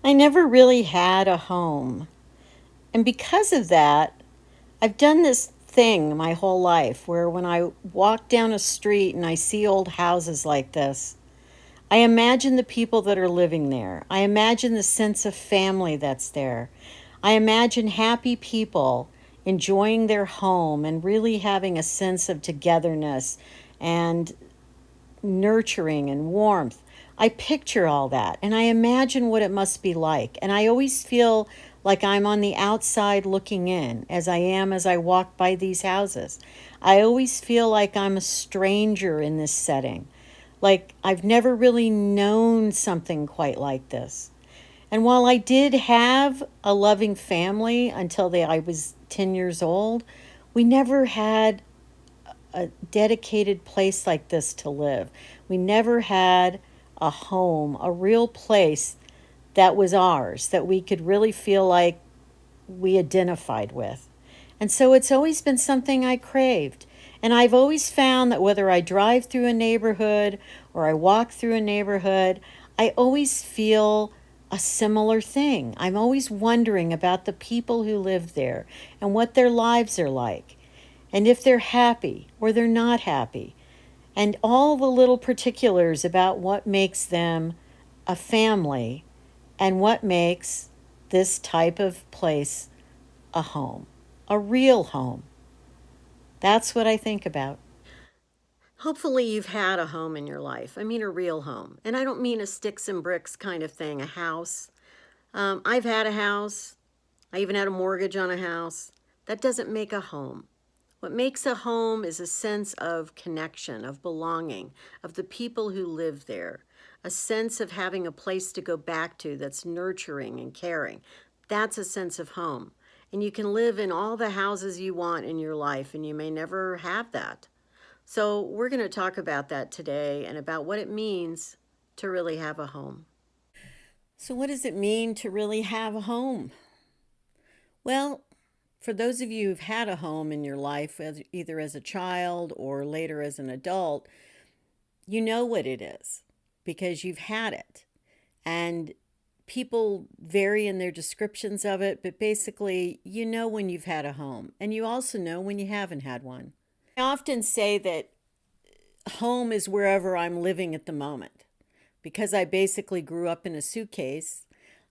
I never really had a home. And because of that, I've done this thing my whole life where when I walk down a street and I see old houses like this, I imagine the people that are living there. I imagine the sense of family that's there. I imagine happy people enjoying their home and really having a sense of togetherness and nurturing and warmth. I picture all that and I imagine what it must be like. And I always feel like I'm on the outside looking in as I am as I walk by these houses. I always feel like I'm a stranger in this setting. Like I've never really known something quite like this. And while I did have a loving family until I was 10 years old, we never had a dedicated place like this to live. We never had a home, a real place that was ours, that we could really feel like we identified with. And so it's always been something I craved. And I've always found that whether I drive through a neighborhood or I walk through a neighborhood, I always feel a similar thing. I'm always wondering about the people who live there and what their lives are like and if they're happy or they're not happy, and all the little particulars about what makes them a family and what makes this type of place a home, a real home. That's what I think about. Hopefully, you've had a home in your life. I mean, a real home. And I don't mean a sticks and bricks kind of thing, a house. I've had a house. I even had a mortgage on a house. That doesn't make a home. What makes a home is a sense of connection, of belonging, of the people who live there, a sense of having a place to go back to that's nurturing and caring. That's a sense of home. And you can live in all the houses you want in your life, and you may never have that. So, we're going to talk about that today and about what it means to really have a home. So, what does it mean to really have a home? Well, for those of you who've had a home in your life, either as a child or later as an adult, you know what it is because you've had it. And people vary in their descriptions of it, but basically, you know when you've had a home, and you also know when you haven't had one. I often say that home is wherever I'm living at the moment because I basically grew up in a suitcase.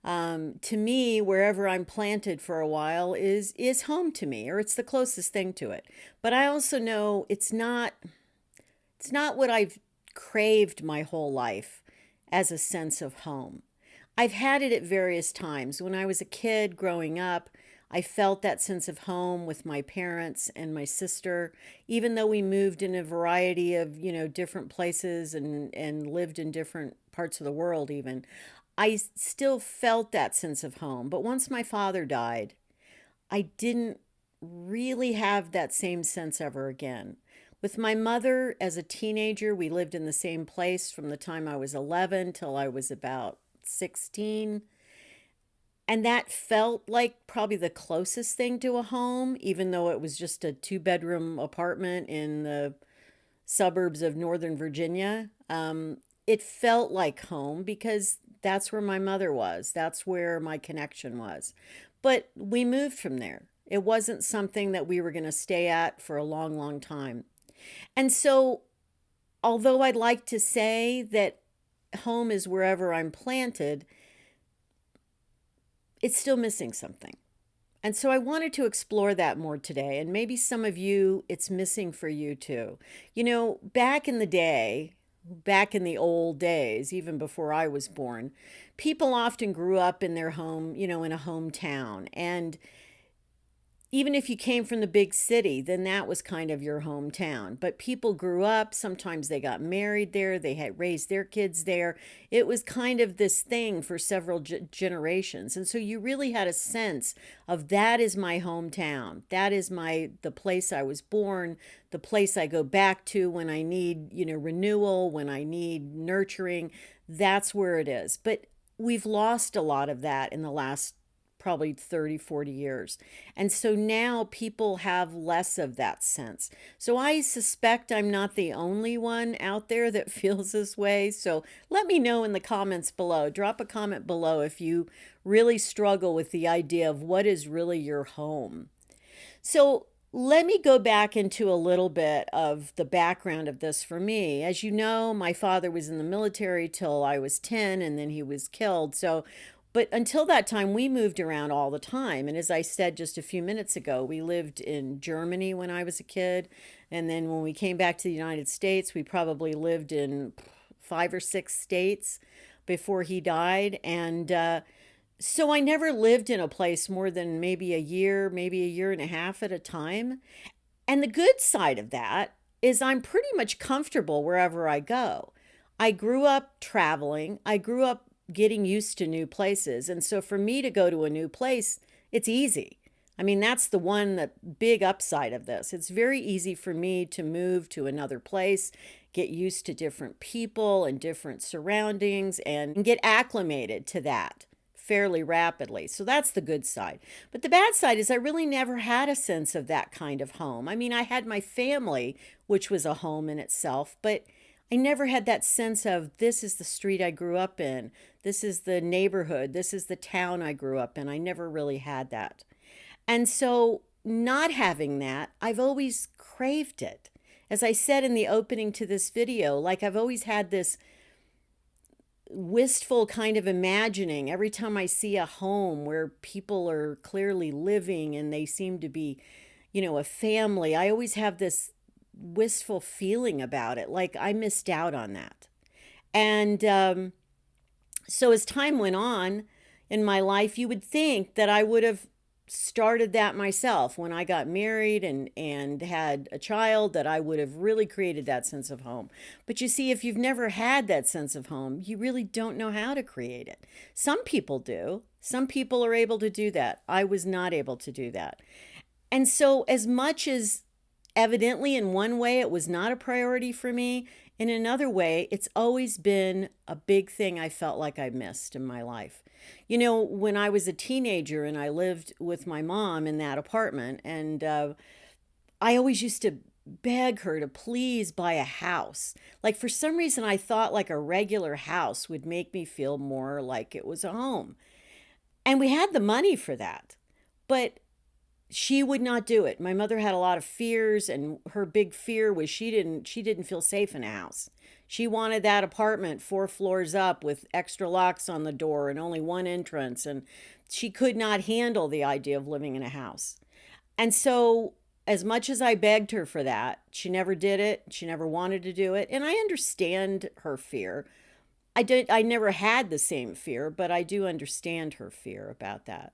To me, wherever I'm planted for a while is home to me, or it's the closest thing to it. But I also know it's not what I've craved my whole life as a sense of home. I've had it at various times. When I was a kid growing up, I felt that sense of home with my parents and my sister, even though we moved in a variety of, different places and lived in different parts of the world even. I still felt that sense of home. But once my father died, I didn't really have that same sense ever again. With my mother as a teenager, we lived in the same place from the time I was 11 till I was about 16. And that felt like probably the closest thing to a home, even though it was just a two-bedroom apartment in the suburbs of Northern Virginia. It felt like home because that's where my mother was. That's where my connection was. But we moved from there. It wasn't something that we were going to stay at for a long, long time. And so, although I'd like to say that home is wherever I'm planted, it's still missing something. And so I wanted to explore that more today. And maybe some of you, it's missing for you too. Back in the day, back in the old days, even before I was born, people often grew up in their home, in a hometown. And even if you came from the big city, then that was kind of your hometown. But people grew up, sometimes they got married there, they had raised their kids there. It was kind of this thing for several generations. And so you really had a sense of that is my hometown. That is the place I was born, the place I go back to when I need, renewal, when I need nurturing. That's where it is. But we've lost a lot of that in the last probably 30, 40 years. And so now people have less of that sense. So I suspect I'm not the only one out there that feels this way. So let me know in the comments below. Drop a comment below if you really struggle with the idea of what is really your home. So let me go back into a little bit of the background of this for me. As you know, my father was in the military till I was 10 and then he was killed. But until that time, we moved around all the time. And as I said just a few minutes ago, we lived in Germany when I was a kid. And then when we came back to the United States, we probably lived in 5 or 6 states before he died. And so I never lived in a place more than maybe a year, maybe a year and a half at a time. And the good side of that is I'm pretty much comfortable wherever I go. I grew up traveling. I grew up getting used to new places. And so for me to go to a new place, it's easy. I mean, that's the big upside of this. It's very easy for me to move to another place, get used to different people and different surroundings, and get acclimated to that fairly rapidly. So that's the good side. But the bad side is I really never had a sense of that kind of home. I mean, I had my family, which was a home in itself, but I never had that sense of this is the street I grew up in. This is the neighborhood. This is the town I grew up in. I never really had that. And so not having that, I've always craved it. As I said in the opening to this video, like I've always had this wistful kind of imagining every time I see a home where people are clearly living and they seem to be, a family. I always have this wistful feeling about it, like I missed out on that. And so as time went on in my life, you would think that I would have started that myself when I got married and had a child, that I would have really created that sense of home. But you see, if you've never had that sense of home, you really don't know how to create it. Some people do. Some people are able to do that. I was not able to do that. And so as much as evidently in one way it was not a priority for me, in another way, it's always been a big thing I felt like I missed in my life. When I was a teenager and I lived with my mom in that apartment, and I always used to beg her to please buy a house. Like for some reason, I thought like a regular house would make me feel more like it was a home. And we had the money for that. But she would not do it. My mother had a lot of fears, and her big fear was she didn't feel safe in a house. She wanted that apartment 4 floors up with extra locks on the door and only one entrance, and she could not handle the idea of living in a house. And so as much as I begged her for that, she never did it. She never wanted to do it, and I understand her fear. I never had the same fear, but I do understand her fear about that.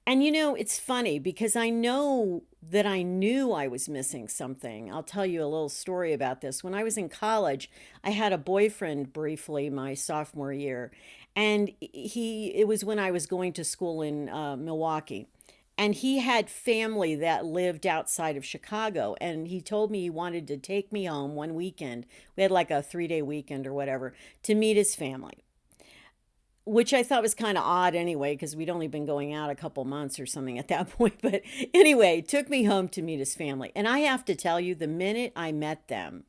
And it's funny because I know that I knew I was missing something. I'll tell you a little story about this. When I was in college, I had a boyfriend briefly my sophomore year. And it was when I was going to school in Milwaukee. And he had family that lived outside of Chicago. And he told me he wanted to take me home one weekend. We had like a 3-day weekend or whatever to meet his family, which I thought was kind of odd anyway, because we'd only been going out a couple months or something at that point. But anyway, took me home to meet his family. And I have to tell you, the minute I met them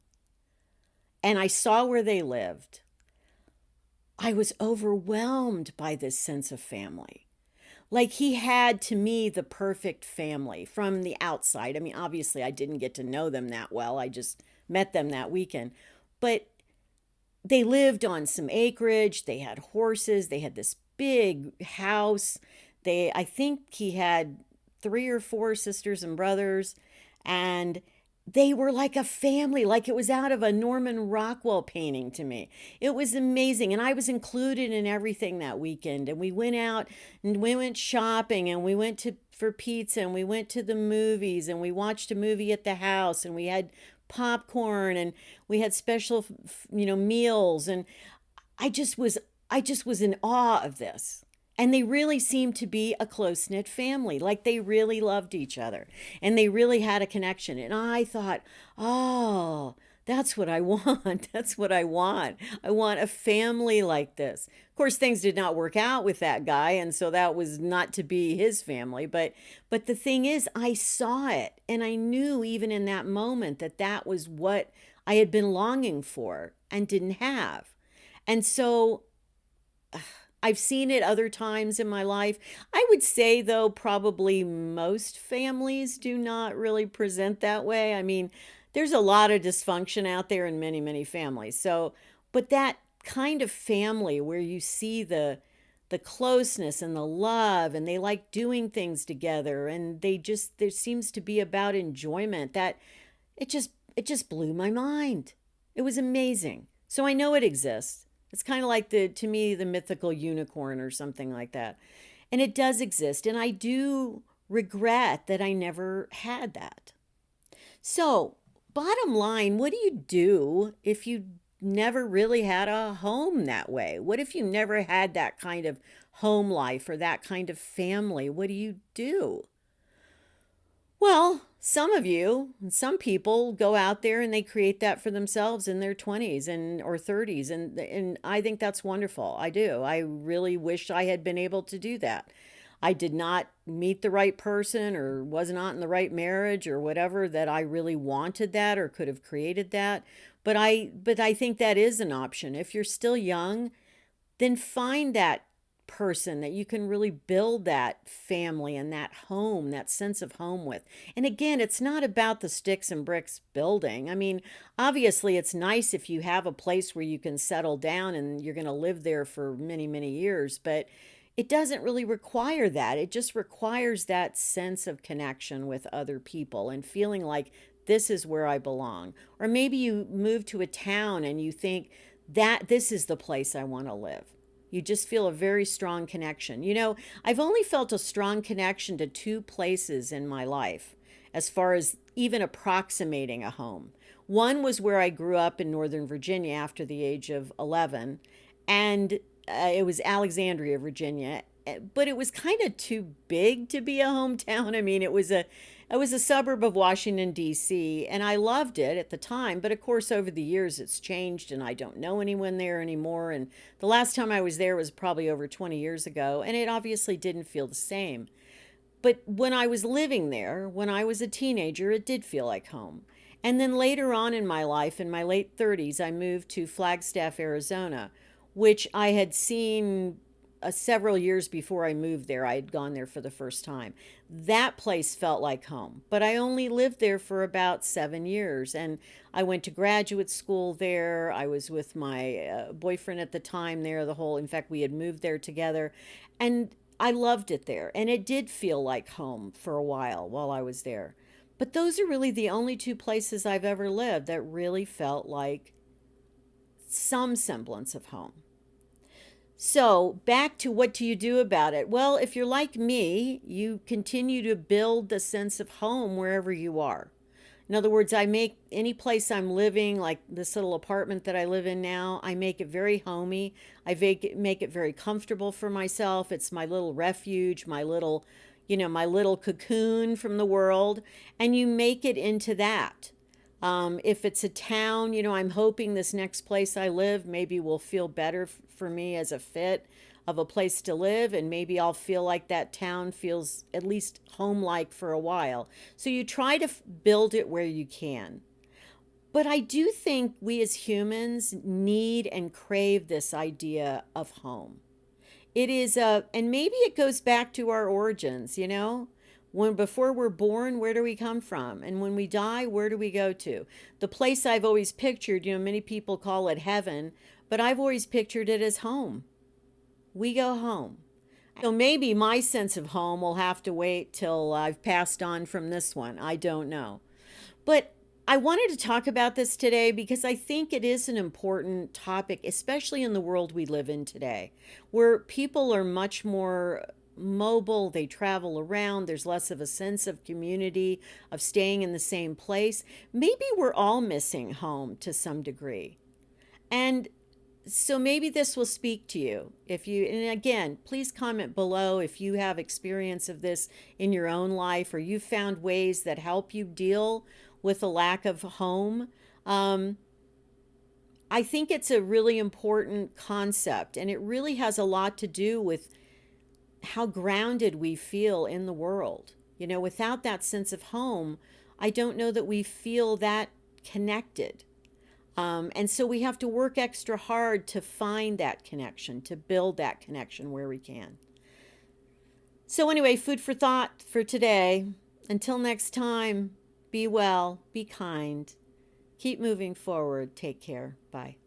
and I saw where they lived, I was overwhelmed by this sense of family. Like he had, to me, the perfect family from the outside. I mean, obviously, I didn't get to know them that well. I just met them that weekend. But they lived on some acreage. They had horses. They had this big house. I think he had 3 or 4 sisters and brothers, and they were like a family, like it was out of a Norman Rockwell painting to me. It was amazing. And I was included in everything that weekend. And we went out and we went shopping, and we went for pizza, and we went to the movies, and we watched a movie at the house, and we had popcorn, and we had special meals, and I just was in awe of this. And they really seemed to be a close-knit family, like they really loved each other and they really had a connection. And I thought, oh, That's what I want. That's what I want. I want a family like this. Of course, things did not work out with that guy, and so that was not to be his family. But the thing is, I saw it, and I knew even in that moment that that was what I had been longing for and didn't have. And so I've seen it other times in my life. I would say, though, probably most families do not really present that way. I mean, there's a lot of dysfunction out there in many, many families. So, but that kind of family where you see the closeness and the love and they like doing things together and they just there seems to be about enjoyment that it just blew my mind. It was amazing. So I know it exists. It's kind of like the to me the mythical unicorn or something like that. And it does exist and I do regret that I never had that. So, bottom line, what do you do if you never really had a home that way? What if you never had that kind of home life or that kind of family? What do you do? Well, some of you, some people go out there and they create that for themselves in their 20s and or 30s and I think that's wonderful. I do. I really wish I had been able to do that. I did not meet the right person or was not in the right marriage or whatever that I really wanted that or could have created that. But I think that is an option. If you're still young, then find that person that you can really build that family and that home, that sense of home with. And again, it's not about the sticks and bricks building. I mean, obviously, it's nice if you have a place where you can settle down and you're going to live there for many, many years, but it doesn't really require that. It just requires that sense of connection with other people and feeling like this is where I belong. Or maybe you move to a town and you think that this is the place I want to live. You just feel a very strong connection. You know, I've only felt a strong connection to two places in my life as far as even approximating a home. One was where I grew up in Northern Virginia after the age of 11, and it was Alexandria, Virginia, but it was kind of too big to be a hometown. I mean, it was a suburb of Washington D.C. and I loved it at the time, but of course over the years it's changed and I don't know anyone there anymore and the last time I was there was probably over 20 years ago and it obviously didn't feel the same. But when I was living there, when I was a teenager, it did feel like home. And then later on in my life, in my late 30s, I moved to Flagstaff, Arizona, which I had seen several years before I moved there. I had gone there for the first time. That place felt like home, but I only lived there for about 7 years. And I went to graduate school there. I was with my boyfriend at the time there, in fact, we had moved there together. And I loved it there. And it did feel like home for a while I was there. But those are really the only two places I've ever lived that really felt like some semblance of home. So, back to what do you do about it? Well, if you're like me, you continue to build the sense of home wherever you are. In other words, I make any place I'm living, like this little apartment that I live in now, I make it very homey. I make it very comfortable for myself. It's my little refuge, my little cocoon from the world. And you make it into that. If it's a town, I'm hoping this next place I live maybe will feel better for me as a fit of a place to live, and maybe I'll feel like that town feels at least home like for a while. So you try to build it where you can. But I do think we as humans need and crave this idea of home. It is and maybe it goes back to our origins. When before we're born, where do we come from? And when we die, where do we go to? The place I've always pictured, many people call it heaven, but I've always pictured it as home. We go home. So maybe my sense of home will have to wait till I've passed on from this one. I don't know. But I wanted to talk about this today because I think it is an important topic, especially in the world we live in today, where people are much more mobile, they travel around, there's less of a sense of community, of staying in the same place. Maybe we're all missing home to some degree. And so maybe this will speak to you. And again, please comment below if you have experience of this in your own life or you found ways that help you deal with a lack of home. I think it's a really important concept, and it really has a lot to do with how grounded we feel in the world. Without that sense of home, I don't know that we feel that connected. And so we have to work extra hard to find that connection, to build that connection where we can. So, anyway, food for thought for today. Until next time, be well, be kind, keep moving forward, take care. Bye.